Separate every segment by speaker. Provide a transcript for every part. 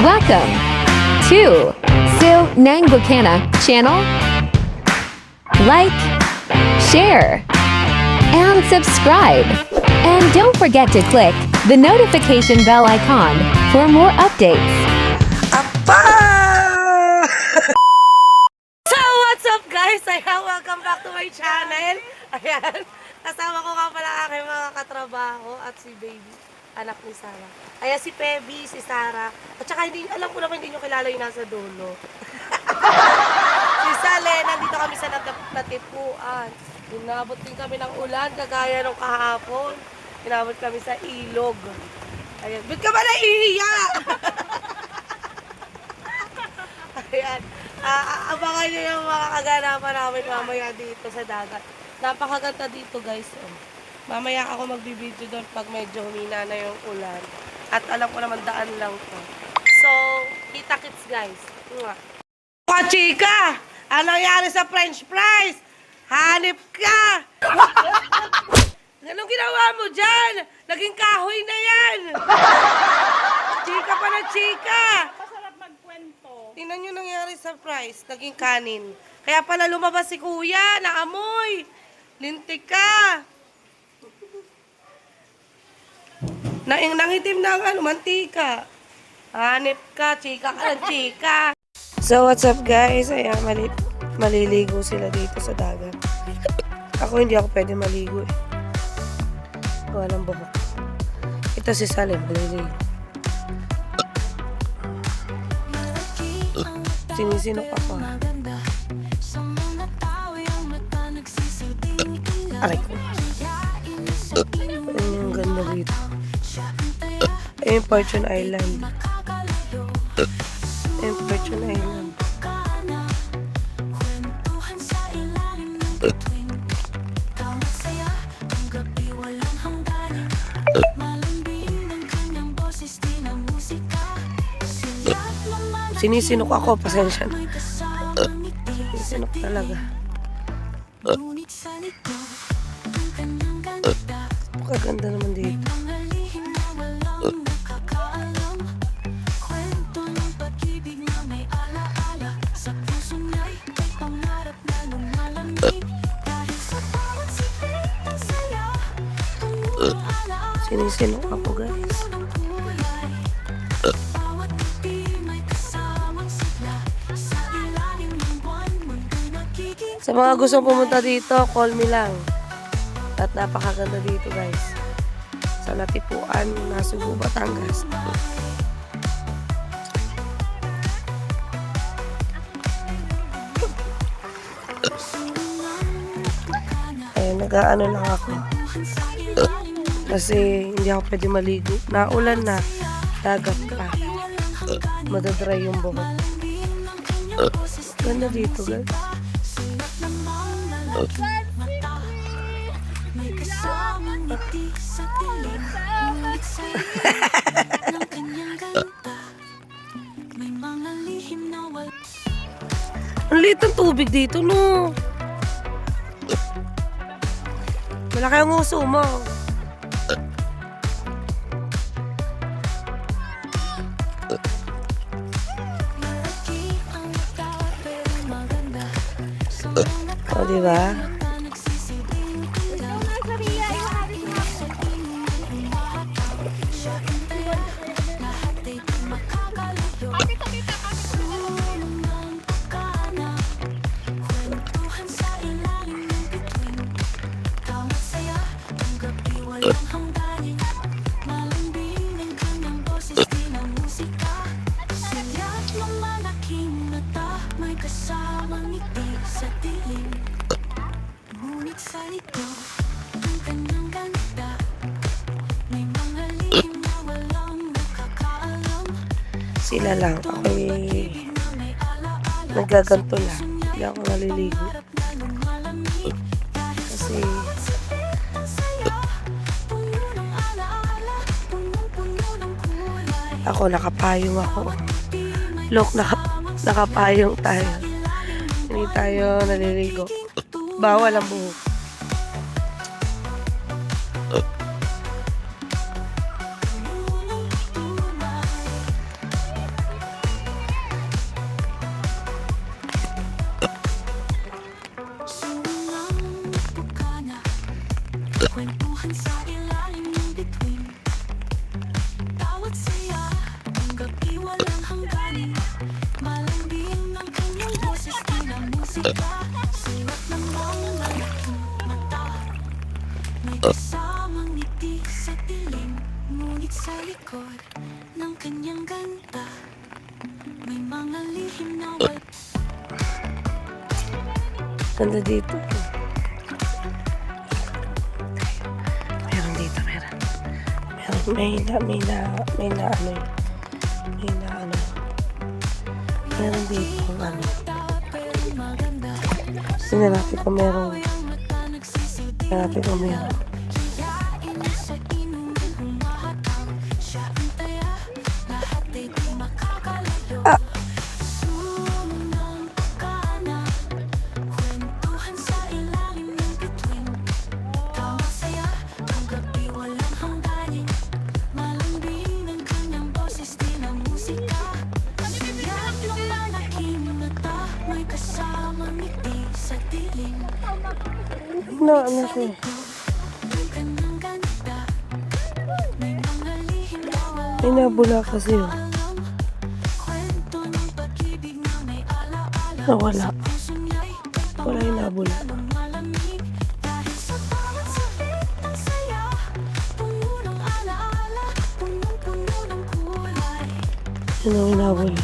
Speaker 1: Welcome to Sil Nang Bukana channel. Like, share, and subscribe. And don't forget to click the notification bell icon for more updates.
Speaker 2: Apa! So, what's up guys? Ayan, welcome back to my channel. Ayan, kasama ko nga pala aking mga katrabaho at si baby, anak ni Sarah. Ayan, si Pebi, si Sarah. At saka, alam ko naman hindi nyo kilala yung nasa dulo. Si Sale, nandito kami sa natipuan. Inabot din kami ng ulan, kagaya nung kahapon. Inabot kami sa ilog. Ayan, ba't ka ba naiiya? Ayan. Abangan nyo yung mga kaganapan namin mamaya dito sa dagat. Napakaganda dito guys. Mamaya ako magbibideo doon pag medyo humina na yung ulan. At alam ko naman daan lang to. So, kita-kits guys. Mga chika! Anong nangyari sa French fries? Hanip ka! Anong ginawa mo dyan? Naging kahoy na yan! Chika pa na chika! Tingnan nyo nangyari sa fries, naging kanin. Kaya pala lumabas si kuya, naamoy. Lintik ka. Nangitim na ang mantika. Hanip ka, chika ka ng chika. So what's up guys? Ayan, maliligo sila dito sa dagat. Ako hindi ako pwede maligo eh. Walang buhok. Ito si Salim, maliligo. Sinisinok ako. Aray ko. Ang ganda dito. Ayun, Fortune Island. Ayun, Fortune Island. Sinisinok ako, pasensya na. Sinisinok talaga. Kaganda naman dito. Sinisinok ako guys. Sa mga gusto pumunta dito, call me lang. At napakaganda dito guys. Sa Natipuan, Nasugbu, Batangas. Ayun, nag-aano lang ako. Kasi hindi ako pwede maligo. Naulan na, dagat pa. Madadry yung buhok. Ganda dito guys. Ang liit ng tubig dito, no? Malaki ang uso mo. O, diba? Sila lang. Ako'y nagaganto lang. Hindi ako naliligo. Kasi ako nakapayong ako. Look, nakapayong tayo. Hindi tayo naliligo. Bawal ang buhok.
Speaker 3: likod ng kanyang ganda. May mga lihim na wala.
Speaker 2: Ganda dito. Meron dito, meron. Meron dito kung ano. Tingnan natin kung meron. Tingnan natin kung meron. Ah! Ano siya? May nabula kasi yun. Nawala. Wala yung nabula. Yun ang may nabula.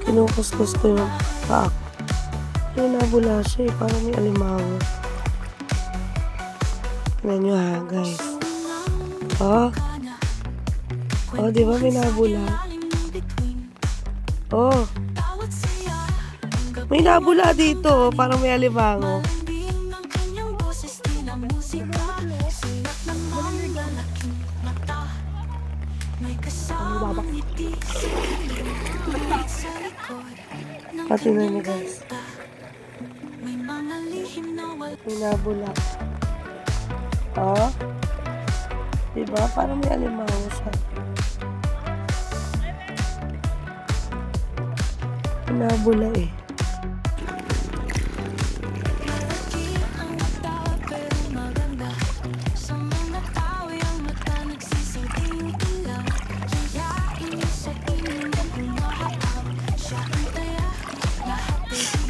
Speaker 2: Kinukuskus ko yung paa. Yung nabula siya eh. Parang may alimango. Tignan nyo ha, guys. Oh. Oh, di ba may nabula? Oh. May nabula dito. Oh. Parang may alimango. Pati na niyo guys. May nabula. Oh. Diba? Parang may alimango siya. May nabula eh.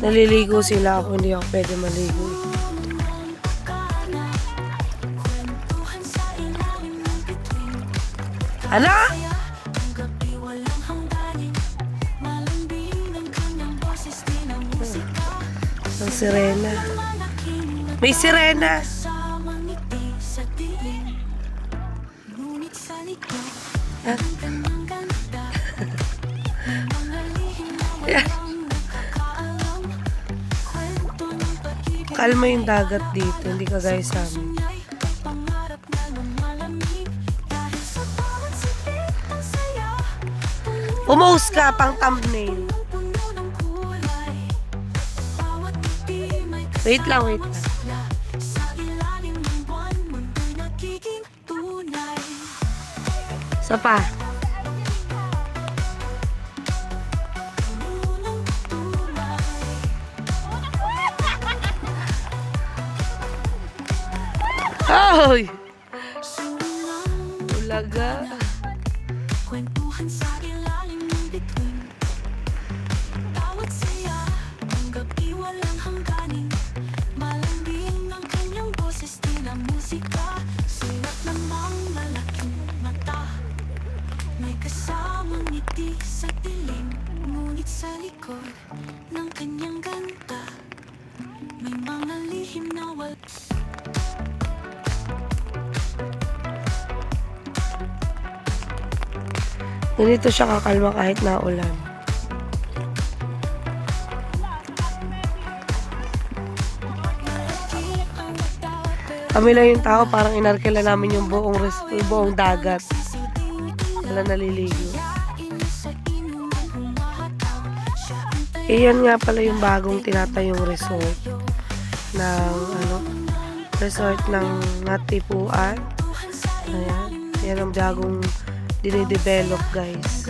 Speaker 2: Naliligo sila ako, hindi ako pwede maligo. Ano? Ang sirena. May sirena. Ah. Kalma yung dagat dito, hindi kagaya sa amin. Umos ka pang thumbnail. Wait lang, wait lang. Isa pa. Hoy! Ulaga.
Speaker 3: Kwentuhan sa ilalim ng bituin. Bawat saya, ang gabi walang hangganin. Malambing ang kanyang boses, tila musika. Sulat namang malaking mata. May kasamang ngiti sa dilim. Ngunit sa likod ng kanyang ganda, may mga lihim na wala.
Speaker 2: Ganito siya kakalma kahit naulan. Kami lang yung tao, parang inarkila namin yung buong dagat. Wala naliligo. Iyan nga pala yung bagong tinatayong resort ng Natipuan. Ayan. Yan ang bagong dinidevelop guys.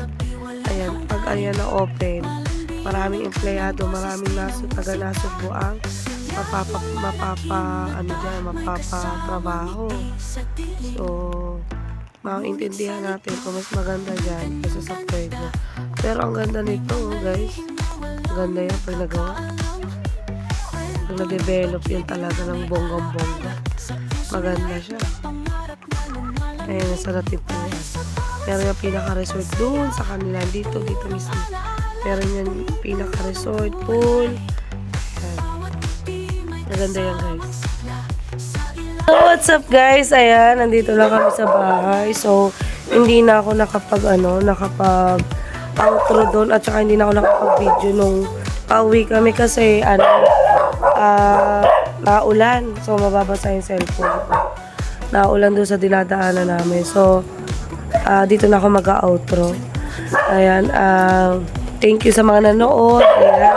Speaker 2: Ayan, pag ayan na open, maraming empleyado, maraming taga-nasugbuang mapapatrabaho. So, maintindihan natin kung mas maganda dyan kaysa sa Pueblo. Pero ang ganda nito, guys. Ang ganda yan pag nagawa. Pag na-develop yan talaga ng bonggang-bongga. Maganda siya. Ayan, nasa Natipuan. Meron yung pinaka-resort doon sa kanila. Dito mismo. Meron yung pinaka-resort, pool. Ayan. Maganda yan, guys. So, what's up, guys? Ayan, nandito lang kami sa bahay. So, hindi na ako nakapag-outro doon. At saka hindi na ako nakapag-video nung pauwi kami kasi, naulan. So, mababasa yung cellphone ko. Naulan doon sa dinadaanan namin. So, dito na ako mag-outro. Ayan, thank you sa mga nanood. Ayan.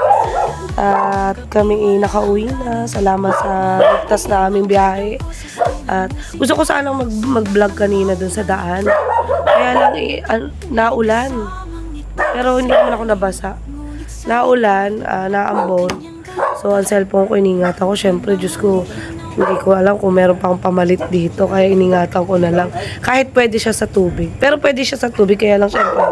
Speaker 2: At kami nakauwi na. Salamat sa ligtas na aming biyahe. At gusto ko sanang mag-vlog kanina doon sa daan. Kaya lang naulan. Pero hindi naman ako nabasa. Naulan, naambon. So, ang cellphone ko, iningatan ko. Siyempre, Diyos ko, hindi ko alam kung meron pang pamalit dito. Kaya iningatan ko na lang. Kahit pwede siya sa tubig. Pero pwede siya sa tubig. Kaya lang, siyempre,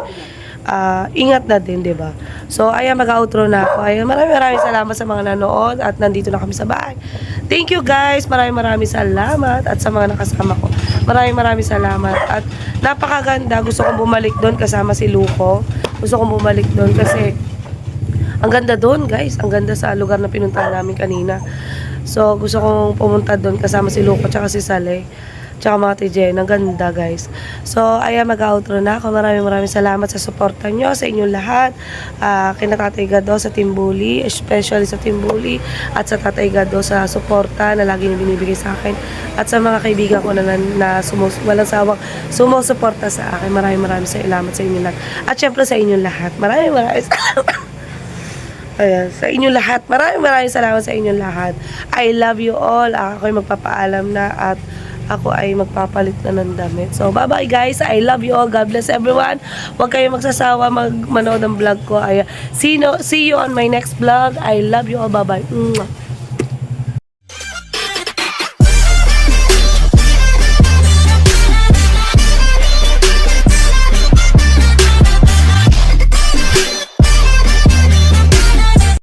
Speaker 2: ingat na din, diba? So, ayan, mag-outro na ako. Ayan, maraming salamat sa mga nanood. At nandito na kami sa bahay. Thank you, guys. Maraming salamat. At sa mga nakasama ko, maraming salamat. At napakaganda. Gusto kong bumalik doon kasama si Luko. Gusto kong bumalik doon kasi ang ganda doon, guys. Ang ganda sa lugar na pinuntahan namin kanina. So, gusto kong pumunta doon kasama si Luko tsaka si Saleh. Tsaka mga tijen. Ang ganda, guys. So, ayan, mag-outro na ako. Maraming salamat sa suporta nyo, sa inyong lahat. Kina Tatay Gado sa Team Bully, especially sa Team Bully, at sa Tatay Gado sa suporta na lagi niyo binibigay sa akin. At sa mga kaibigan ko na walang sawang sumusuporta sa akin. Maraming salamat sa inyong lahat. At syempre sa inyong lahat. Maraming salamat. Ayan, sa inyong lahat. Maraming salamat sa inyong lahat. I love you all. Ako'y magpapaalam na at ako ay magpapalit na ng damit. So, bye-bye, guys. I love you all. God bless everyone. Huwag kayong magsasawa manood ng vlog ko. See you on my next vlog. I love you all. Bye-bye.